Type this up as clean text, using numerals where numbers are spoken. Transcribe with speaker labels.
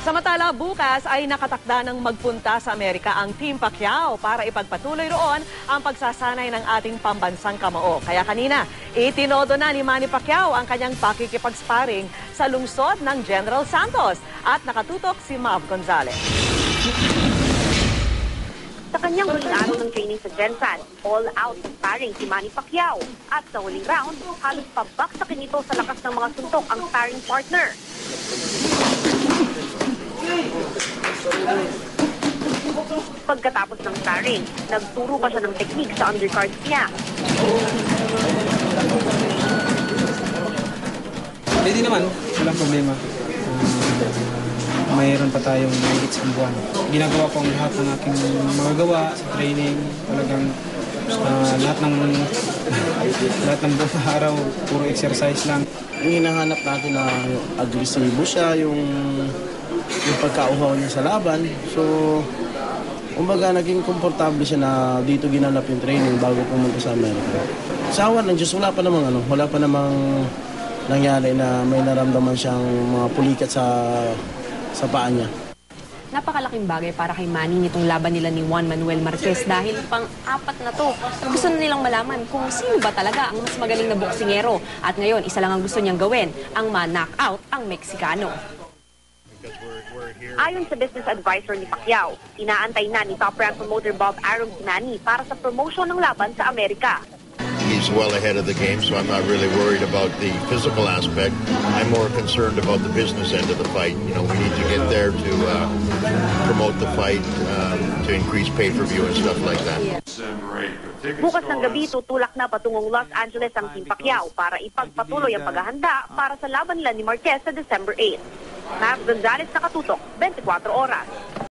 Speaker 1: Samantala, bukas ay nakatakda ng magpunta sa Amerika ang Team Pacquiao para ipagpatuloy roon ang pagsasanay ng ating pambansang kamao. Kaya kanina, itinodo na ni Manny Pacquiao ang kanyang pakikipag-sparring sa lungsod ng General Santos at nakatutok si Mav Gonzalez.
Speaker 2: Sa kanyang huling araw ng training sa Gensan, all-out sa sparring si Manny Pacquiao. At sa huling round, halos pabaksakin ito sa lakas ng mga suntok ang sparring partner. Pagkatapos ng sparring, nagturo pa siya ng technique sa undercards niya.
Speaker 3: Pwede naman, walang problema. Mayroon pa tayong mahigit sa buwan. Ginagawa ko ang lahat ng aking magagawa sa training. Talagang lahat ng buong araw, puro exercise lang.
Speaker 4: Yung hinahanap natin na agresibo siya, yung pagkauhaw niya sa laban. So, kumbaga naging komportable siya na dito ginanap yung training bago pumunta sa Amerika. Sa awan ng Diyos, wala pa namang nangyari na may naramdaman siyang mga pulikat sa paa niya.
Speaker 5: Napakalaking bagay para kay Manny nitong laban nila ni Juan Manuel Marquez dahil pang-apat na to. Gusto na nilang malaman kung sino ba talaga ang mas magaling na boksingero. At ngayon, isa lang ang gusto niyang gawin, ang ma-knock-out ang Meksikano.
Speaker 2: Ayon sa business advisor ni Pacquiao, inaantay na ni top-rank promoter Bob Arum si Manny para sa promotion ng laban sa Amerika.
Speaker 6: He's well ahead of the game, so I'm not really worried about the physical aspect. I'm more concerned about the business end of the fight. You know, we need to get there to promote the fight, to increase pay-per-view and stuff like that.
Speaker 2: Bukas ng gabi, tutulak na patungong Los Angeles ang Team Pacquiao para ipagpatuloy ang paghahanda para sa laban nila ni Marquez sa December 8. Mav Gonzalez, nakatutok, 24 oras.